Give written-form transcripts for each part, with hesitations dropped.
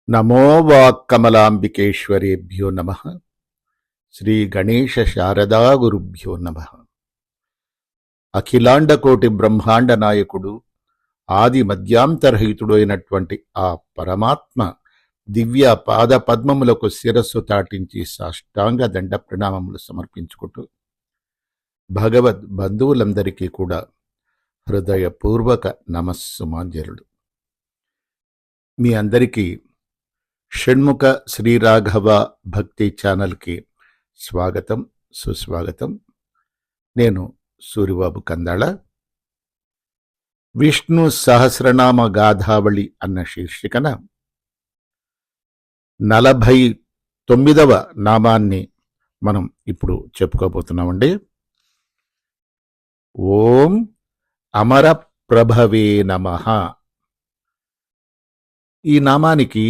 నమో వాక్కమలాంబికేశ్వరేభ్యో నమః. శ్రీ గణేశ శారదా గురుభ్యో నమః. అఖిలాండకోటి బ్రహ్మాండ నాయకుడు, ఆది మధ్యాంతరహితుడు అయినటువంటి ఆ పరమాత్మ దివ్య పాద పద్మములకు శిరస్సు తాటించి సాష్టాంగ దండ ప్రణామములు సమర్పించుకుంటూ భగవద్ బంధువులందరికీ కూడా హృదయపూర్వక నమస్సుమాంజలుడు. మీ అందరికీ షణ్ముఖ శ్రీరాఘవ భక్తి ఛానల్కి స్వాగతం, సుస్వాగతం. నేను సూరిబాబు కందాళ. విష్ణు సహస్రనామ గాథావళి అన్న శీర్షికన 49వ నామాన్ని మనం ఇప్పుడు చెప్పుకోబోతున్నామండి. ఓం అమర ప్రభవే నమః. ఈ నామానికి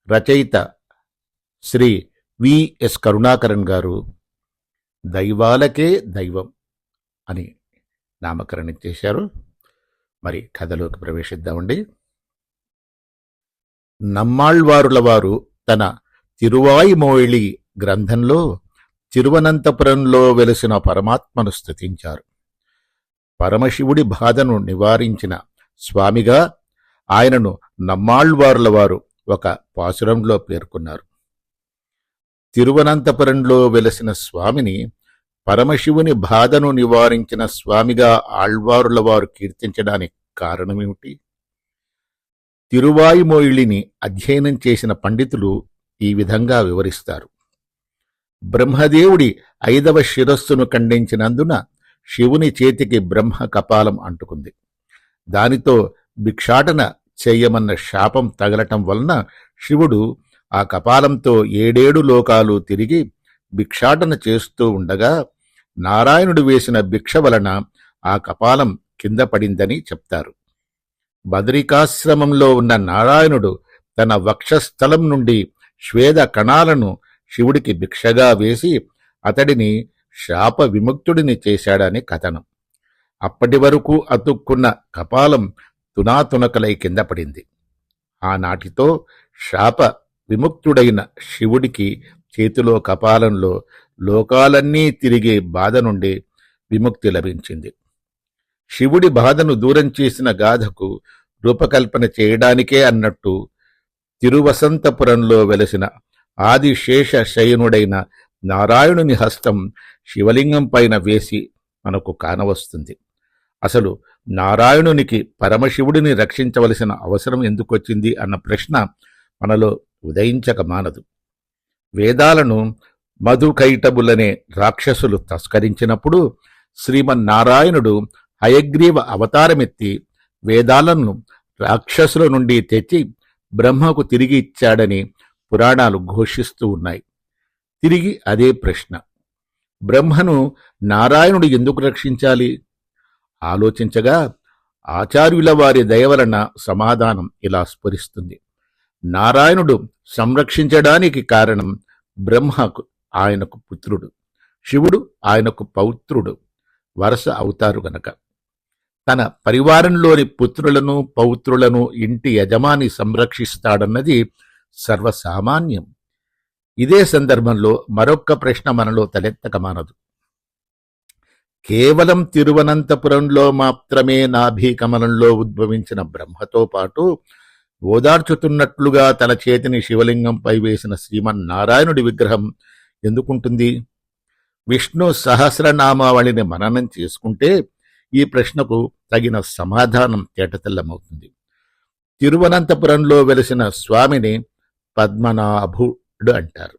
రచయిత శ్రీ విఎస్ కరుణాకరన్ గారు దైవాలకే దైవం అని నామకరణం చేశారు. మరి కథలోకి ప్రవేశిద్దామండి. నమ్మాళ్వారుల వారు తన తిరువాయిమొళి గ్రంథంలో తిరువనంతపురంలో వెలిసిన పరమాత్మను స్తుతించారు. పరమశివుడి బాధను నివారించిన స్వామిగా ఆయనను నమ్మాళ్వారుల వారు ఒక పాసురంలో పేర్కొన్నారు. తిరువనంతపురంలో వెలసిన స్వామిని పరమశివుని బాధను నివారించిన స్వామిగా ఆళ్వారుల వారు కీర్తించడానికి కారణమేమిటి? తిరువాయిమొళిని అధ్యయనం చేసిన పండితులు ఈ విధంగా వివరిస్తారు. బ్రహ్మదేవుడి 5వ శిరస్సును ఖండించినందున శివుని చేతికి బ్రహ్మ కపాలం అంటుకుంది. దానితో భిక్షాటన చెయ్యమన్న శాపం తగలటం వలన శివుడు ఆ కపాలంతో 7 లోకాలు తిరిగి భిక్షాటన చేస్తూ ఉండగా నారాయణుడు వేసిన భిక్ష వలన ఆ కపాలం కింద పడిందని చెప్తారు. బదరికాశ్రమంలో ఉన్న నారాయణుడు తన వక్షస్థలం నుండి శ్వేద కణాలను శివుడికి భిక్షగా వేసి అతడిని శాప విముక్తుడిని చేశాడని కథనం. అప్పటి వరకు అతుక్కున్న కపాలం తునాతునకలై కింద పడింది. ఆనాటితో శాప విముక్తుడైన శివుడికి చేతిలో కపాలంలో లోకాలన్నీ తిరిగే బాధ నుండి విముక్తి లభించింది. శివుడి బాధను దూరం చేసిన గాథకు రూపకల్పన చేయడానికే అన్నట్టు తిరువసంతపురంలో వెలసిన ఆదిశేష శయనుడైన నారాయణుని హస్తం శివలింగం పైన వేసి మనకు కానవస్తుంది. అసలు నారాయణునికి పరమశివుడిని రక్షించవలసిన అవసరం ఎందుకొచ్చింది అన్న ప్రశ్న మనలో ఉదయించక మానదు. వేదాలను మధుకైటబులనే రాక్షసులు తస్కరించినప్పుడు శ్రీమన్నారాయణుడు హయగ్రీవ అవతారమెత్తి వేదాలను రాక్షసుల నుండి తెచ్చి బ్రహ్మకు తిరిగి ఇచ్చాడని పురాణాలు ఘోషిస్తూ ఉన్నాయి. తిరిగి అదే ప్రశ్న, బ్రహ్మను నారాయణుడు ఎందుకు రక్షించాలి? ఆలోచించగా ఆచార్యుల వారి దయవలన సమాధానం ఇలా స్ఫురిస్తుంది. నారాయణుడు సంరక్షించడానికి కారణం బ్రహ్మకు ఆయనకు పుత్రుడు, శివుడు ఆయనకు పౌత్రుడు, వరస అవుతారు గనక. తన పరివారంలోని పుత్రులను పౌత్రులను ఇంటి యజమాని సంరక్షిస్తాడన్నది సర్వసామాన్యం. ఇదే సందర్భంలో మరొక్క ప్రశ్న మనలో తలెత్తక మానదు. కేవలం తిరువనంతపురంలో మాత్రమే నాభీకమలంలో ఉద్భవించిన బ్రహ్మతో పాటు ఓదార్చుతున్నట్లుగా తన చేతిని శివలింగంపై వేసిన శ్రీమన్నారాయణుడి విగ్రహం ఎందుకుంటుంది? విష్ణు సహస్రనామావళిని మననం చేసుకుంటే ఈ ప్రశ్నకు తగిన సమాధానం తేటతెల్లమవుతుంది. తిరువనంతపురంలో వెలిసిన స్వామిని పద్మనాభుడు అంటారు.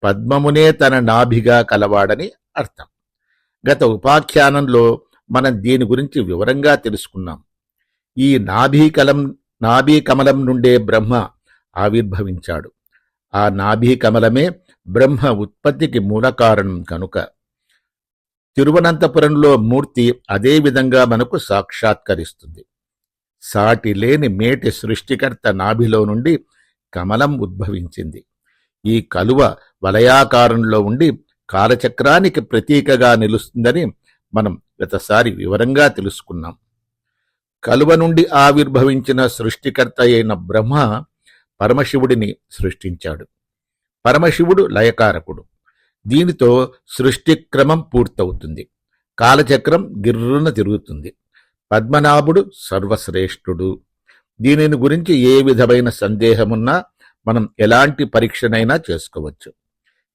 పద్మమునే తన నాభిగా కలవాడని అర్థం. గత ఉపాఖ్యానంలో మనం దీని గురించి వివరంగా తెలుసుకున్నాం. ఈ నాభీకమలం నుండే బ్రహ్మ ఆవిర్భవించాడు. ఆ నాభీకమలమే బ్రహ్మ ఉత్పత్తికి మూల కారణం కనుక తిరువనంతపురంలో మూర్తి అదే విధంగా మనకు సాక్షాత్కరిస్తుంది. సాటి లేని మేటి సృష్టికర్త నాభిలో నుండి కమలం ఉద్భవించింది. ఈ కలువ వలయాకారంలో ఉండి కాలచక్రానికి ప్రతీకగా నిలుస్తుందని మనం గతసారి వివరంగా తెలుసుకున్నాం. కలువ నుండి ఆవిర్భవించిన సృష్టికర్త అయిన బ్రహ్మ పరమశివుడిని సృష్టించాడు. పరమశివుడు లయకారకుడు. దీనితో సృష్టి క్రమం పూర్తవుతుంది. కాలచక్రం గిర్రున తిరుగుతుంది. పద్మనాభుడు సర్వశ్రేష్ఠుడు. దీనిని గురించి ఏ విధమైన సందేహమున్నా మనం ఎలాంటి పరీక్షనైనా చేసుకోవచ్చు.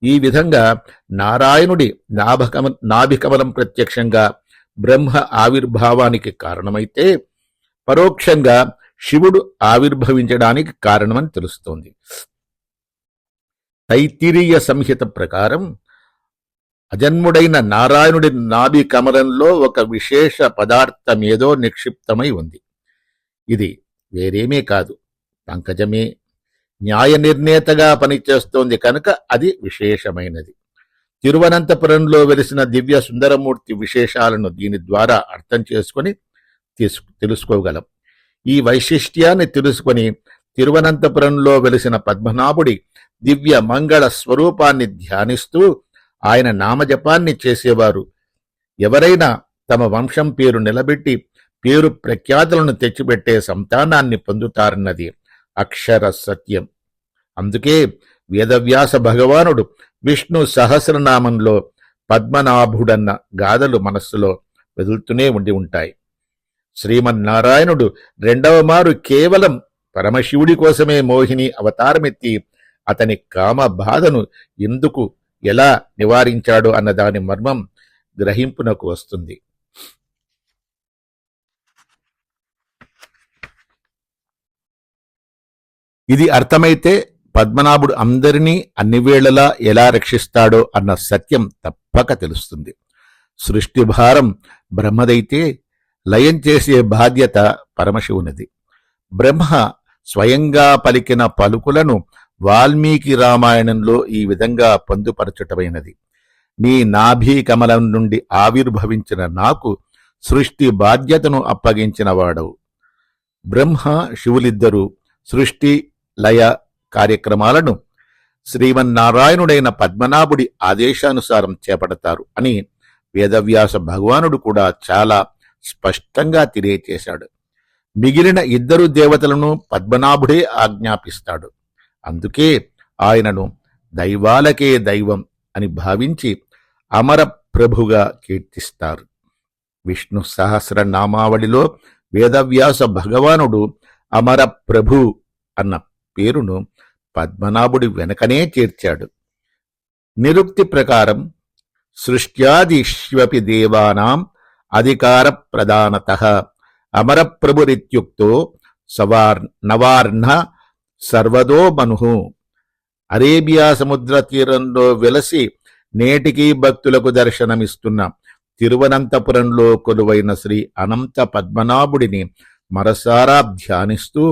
ఈ విధంగా నారాయణుడి నాభికమలం ప్రత్యక్షంగా బ్రహ్మ ఆవిర్భావానికి కారణమైతే, పరోక్షంగా శివుడు ఆవిర్భవించడానికి కారణమని తెలుస్తోంది. తైత్తిరీయ సంహిత ప్రకారం అజన్ముడైన నారాయణుడి నాభి కమలంలో ఒక విశేష పదార్థమేదో నిక్షిప్తమై ఉంది. ఇది వేరేమీ కాదు, పంకజమే. న్యాయ నిర్ణేతగా పనిచేస్తోంది కనుక అది విశేషమైనది. తిరువనంతపురంలో వెలిసిన దివ్య సుందరమూర్తి విశేషాలను దీని ద్వారా అర్థం చేసుకుని తెలుసుకోగలం. ఈ వైశిష్ట్యాన్ని తెలుసుకొని తిరువనంతపురంలో వెలిసిన పద్మనాభుడి దివ్య మంగళ స్వరూపాన్ని ధ్యానిస్తూ ఆయన నామజపాన్ని చేసేవారు ఎవరైనా తమ వంశం పేరు నిలబెట్టి పేరు ప్రఖ్యాతులను తెచ్చిపెట్టే సంతానాన్ని పొందుతారన్నది అక్షర సత్యం. అందుకే వేదవ్యాస భగవానుడు విష్ణు సహస్రనామంలో పద్మనాభుడన్న గాథలు మనస్సులో వెదులుతూనే ఉండి ఉంటాయి. శ్రీమన్నారాయణుడు రెండవ మారు కేవలం పరమశివుడి కోసమే మోహిని అవతారమెత్తి అతని కామ బాధను ఎందుకు ఎలా నివారించాడో అన్నదాని మర్మం గ్రహింపునకు వస్తుంది. ఇది అర్థమైతే పద్మనాభుడు అందరినీ అన్ని వేళలా ఎలా రక్షిస్తాడో అన్న సత్యం తప్పక తెలుస్తుంది. సృష్టి భారం బ్రహ్మదైతే లయం చేసే బాధ్యత పరమశివునిది. బ్రహ్మ స్వయంగా పలికిన పలుకులను వాల్మీకి రామాయణంలో ఈ విధంగా పొందుపరచటమైనది. నీ నాభీ కమలం నుండి ఆవిర్భవించిన నాకు సృష్టి బాధ్యతను అప్పగించిన వాడవు. బ్రహ్మ శివులిద్దరూ సృష్టి లయ కార్యక్రమాలను శ్రీమన్నారాయణుడైన పద్మనాభుడి ఆదేశానుసారం చేపడతారు అని వేదవ్యాస భగవానుడు కూడా చాలా స్పష్టంగా తెలియచేశాడు. మిగిలిన ఇద్దరు దేవతలను పద్మనాభుడే ఆజ్ఞాపిస్తాడు. అందుకే ఆయనను దైవాలకే దైవం అని భావించి అమర ప్రభుగా కీర్తిస్తారు. విష్ణు సహస్రనామావళిలో వేదవ్యాస భగవానుడు అమర ప్రభు అన్న పేరును పద్మనాభుడి వెనకనే చేర్చాడు. నిరుక్తి ప్రకారం సృష్ట్యాదిష్వపి దేవానాం అధికార ప్రధానతః అమరప్రభురిత్యుక్తో నవార్ణ సర్వదో మనుః. అరేబియా సముద్ర తీరంలో వెలసి నేటికీ భక్తులకు దర్శనమిస్తున్న తిరువనంతపురంలో కొలువైన శ్రీ అనంత పద్మనాభుడిని మనసారా ధ్యానిస్తూ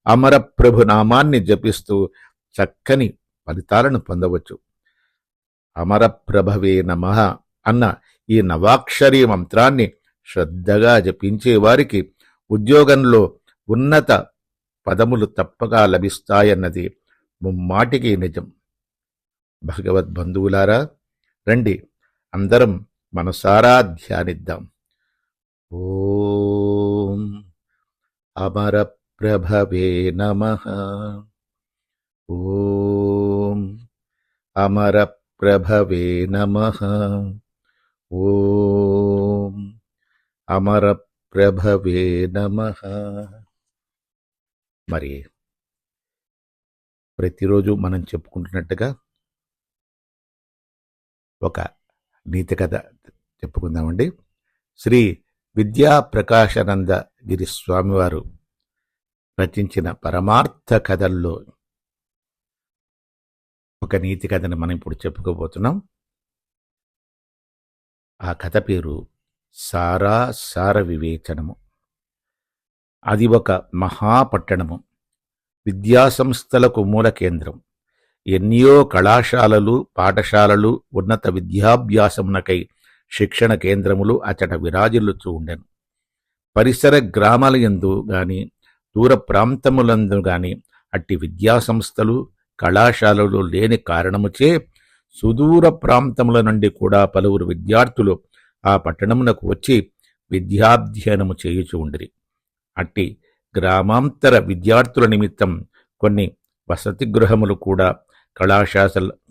అమరప్రభు నామాన్ని జపిస్తూ చక్కని ఫలితాలను పొందవచ్చు. అమరప్రభవే నమః అన్న ఈ నవాక్షరీ మంత్రాన్ని శ్రద్ధగా జపించే వారికి ఉద్యోగంలో ఉన్నత పదములు తప్పగా లభిస్తాయన్నది ముమ్మాటికి నిజం. భగవద్బంధువులారా, రండి అందరం మనసారా ధ్యానిద్దాం. ఓం అమరప్రభవే నమః. ఓం అమరప్రభవే నమః. ఓం అమరప్రభవే నమః. మరి ప్రతిరోజు మనం చెప్పుకుంటున్నట్టుగా ఒక నీతి కథ చెప్పుకుందామండి. శ్రీ విద్యా ప్రకాశానంద గిరి స్వామివారు రచించిన పరమార్థ కథల్లో ఒక నీతి కథను మనం ఇప్పుడు చెప్పుకోబోతున్నాం. ఆ కథ పేరు సార వివేచనము. అది ఒక మహాపట్టణము, విద్యాసంస్థలకు మూల కేంద్రం. ఎన్నో కళాశాలలు, పాఠశాలలు, ఉన్నత విద్యాభ్యాసమునకై శిక్షణ కేంద్రములు అచట విరాజిల్లుచూ ఉండెను. పరిసర గ్రామాలయందు గాని దూర ప్రాంతములందు గాని అట్టి విద్యాసంస్థలు, కళాశాలలు లేని కారణముచే సుదూర ప్రాంతముల నుండి కూడా పలువురు విద్యార్థులు ఆ పట్టణమునకు వచ్చి విద్యాధ్యయనము చేయుచూ ఉండిరి. అట్టి గ్రామాంతర విద్యార్థుల నిమిత్తం కొన్ని వసతి గృహములు కూడా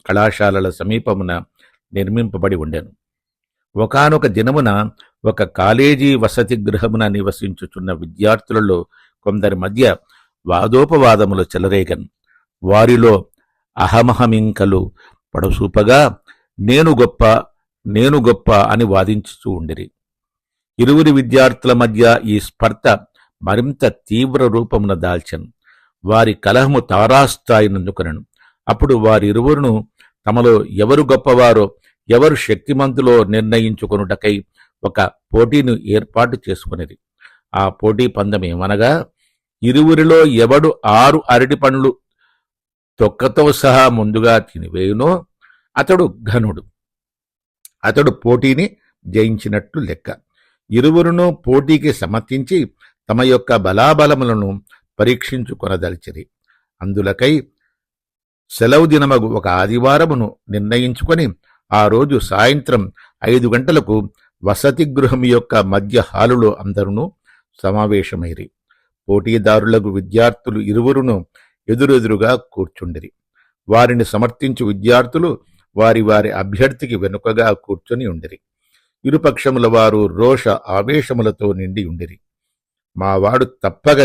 కళాశాలల సమీపమున నిర్మింపబడి ఉండెను. ఒకానొక దినమున ఒక కాలేజీ వసతి గృహమున నివసించుచున్న విద్యార్థులలో కొందరి మధ్య వాదోపవాదములు చెలరేగను. వారిలో అహమహమింకలు పడసూపగా నేను గొప్ప నేను గొప్ప అని వాదించుతూ ఉండిరి. ఇరువురి విద్యార్థుల మధ్య ఈ స్పర్ధ మరింత తీవ్ర రూపమున దాల్చెను. వారి కలహము తారాస్థాయినందుకొనెను. అప్పుడు వారిరువురును తమలో ఎవరు గొప్పవారో ఎవరు శక్తిమంతులో నిర్ణయించుకొనుటకై ఒక పోటీని ఏర్పాటు చేసుకునేది. ఆ పోటీ పందెం ఏమనగా, ఇరువురిలో ఎవడు 6 అరటి పండ్లు తొక్కతో సహా ముందుగా తినివేయునో అతడు ఘనుడు. అతడు పోటీని జయించినట్లు లెక్క. ఇరువురును పోటీకి సమ్మతించి తమ యొక్క బలాబలములను పరీక్షించుకొనదలిచిరి. అందులకై సెలవు దినమగు ఒక ఆదివారమును నిర్ణయించుకొని ఆ రోజు సాయంత్రం 5 గంటలకు వసతి గృహం యొక్క మధ్య హాలులో అందరూ సమావేశమైరి. పోటీదారులకు విద్యార్థులు ఇరువురును ఎదురెదురుగా కూర్చుండిరి. వారిని సమర్థించు విద్యార్థులు వారి వారి అభ్యర్థికి వెనుకగా కూర్చొని ఉండిరి. ఇరుపక్షముల వారు రోష ఆవేశములతో నిండి ఉండిరి. మావాడు తప్పక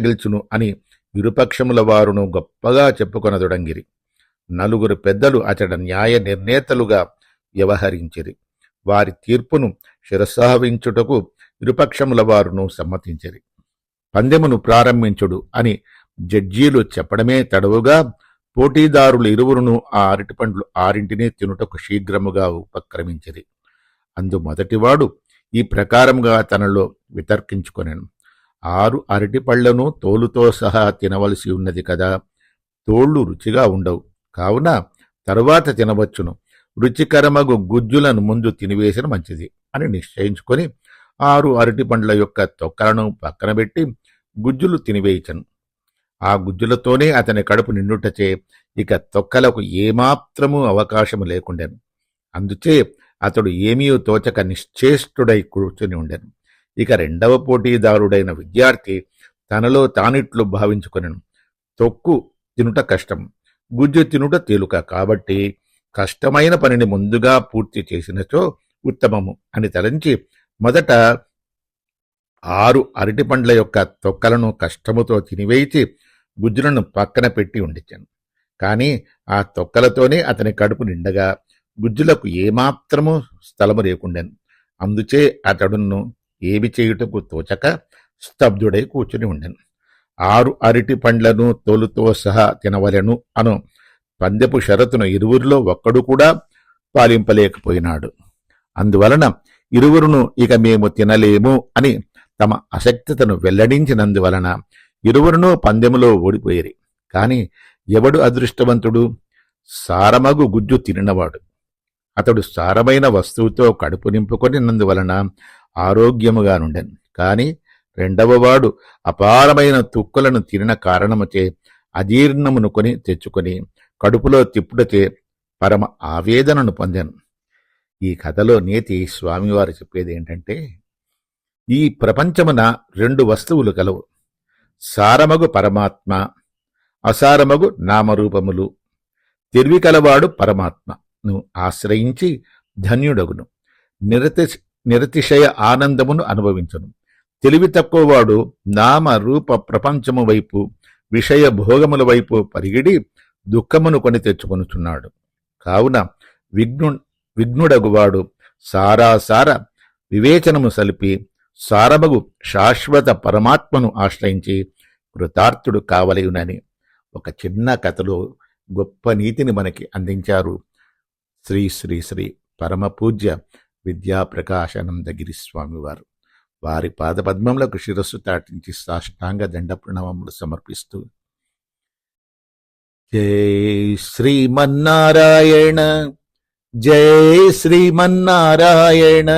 గెలుచును అని ఇరుపక్షముల వారును గొప్పగా చెప్పుకొనదొడంగిరి. 4 పెద్దలు అతడ న్యాయ నిర్ణేతలుగా వ్యవహరించిరి. వారి తీర్పును శిరసావించుటకు ఇరుపక్షముల వారును సమ్మతించిరి. పందెమును ప్రారంభించుడు అని జడ్జీలు చెప్పడమే తడవుగా పోటీదారులు ఇరువురును ఆ అరటిపండ్లు 6 తినుటకు శీఘ్రముగా ఉపక్రమించిరి. అందు మొదటివాడు ఈ ప్రకారముగా తనలో వితర్కించుకొనెను. 6 అరటిపళ్లను తోలుతో సహా తినవలసి ఉన్నది కదా, తోళ్లు రుచిగా ఉండవు, కావున తరువాత తినవచ్చును. రుచికరమగు గుజ్జులను ముందు తినివేసిన మంచిది అని నిశ్చయించుకొని 6 అరటిపండ్ల యొక్క తొక్కలను పక్కన పెట్టి గుజ్జులు తినివేయించను. ఆ గుజ్జులతోనే అతని కడుపు నిండుటచే ఇక తొక్కలకు ఏమాత్రమూ అవకాశము లేకుండెను. అందుచే అతడు ఏమీ తోచక నిశ్చేష్టుడై కూర్చుని ఉండెను. ఇక 2వ పోటీదారుడైన విద్యార్థి తనలో తానిట్లు భావించుకొనెను. తొక్కు తినుట కష్టం, గుజ్జు తినుట తేలుక, కాబట్టి కష్టమైన పనిని ముందుగా పూర్తి చేసినచో ఉత్తమము అని తలంచి మొదట 6 అరటిపండ్ల యొక్క తొక్కలను కష్టముతో తినివేయించి గుజ్జులను పక్కన పెట్టి ఉండిచాను. కాని ఆ తొక్కలతోనే అతని కడుపు నిండగా గుజ్జులకు ఏమాత్రము స్థలము లేకుండెను. అందుచే అతడును ఏమి చేయుటకు తోచక స్తబ్దుడై కూర్చుని ఉండెను. 6 అరటి పండ్లను తోలుతో సహా తినవలెను అను పందెపు షరతును ఇరువురిలో ఒక్కడు కూడా పాలింపలేకపోయినాడు. అందువలన ఇరువురును ఇక మేము తినలేము అని తమ అశక్తతను వెల్లడించినందువలన ఇరువురును పందెములో ఓడిపోయిరి. కాని ఎవడు అదృష్టవంతుడు? సారమగు గుజ్జు తినినవాడు. అతడు సారమైన వస్తువుతో కడుపు నింపుకొనినందువలన ఆరోగ్యముగా నుండెను. కాని 2వవాడు అపారమైన తుక్కులను తినిన కారణముచే అజీర్ణమును తెచ్చుకొని కడుపులో తిప్పుటచే పరమ ఆవేదనను పొందాను. ఈ కథలో నీతి స్వామివారు చెప్పేది ఏంటంటే, ఈ ప్రపంచమున 2 వస్తువులు కలవు. సారమగు పరమాత్మ, అసారమగు నామరూపములు. తెలివి కలవాడు పరమాత్మను ఆశ్రయించి ధన్యుడగును, నిరతిశయ ఆనందమును అనుభవించును. తెలివి తక్కువవాడు నామరూప ప్రపంచము వైపు, విషయ భోగముల వైపు పరిగిడి దుఃఖమును కొని తెచ్చుకొనుచున్నాడు. కావున విఘ్నుడగువాడు సారాసార వివేచనము సలిపి సారమగు శాశ్వత పరమాత్మను ఆశ్రయించి కృతార్థుడు కావలేయునని ఒక చిన్న కథలో గొప్ప నీతిని మనకి అందించారు శ్రీ శ్రీ శ్రీ పరమపూజ్య విద్యాప్రకాశానందగిరి స్వామివారు. వారి పాదపద్మములకు శిరస్సు తాటించి సాష్టాంగ దండ ప్రణవములు సమర్పిస్తూ, జై శ్రీమన్నారాయణ, జై శ్రీమన్నారాయణ,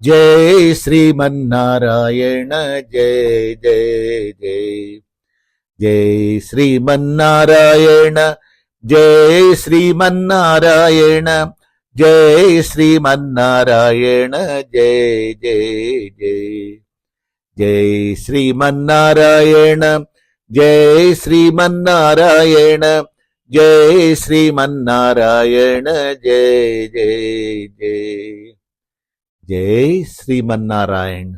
జై శ్రీమన్నారాయణ, జై జై జై. జై శ్రీమన్నారాయణ, జై శ్రీమన్నారాయణ, జై శ్రీమన్నారాయణ, జై జై జై. జై శ్రీమన్నారాయణ, జై శ్రీమన్నారాయణ జై శ్రీమన్నారాయణ జై జై జై జై శ్రీమన్నారాయణ.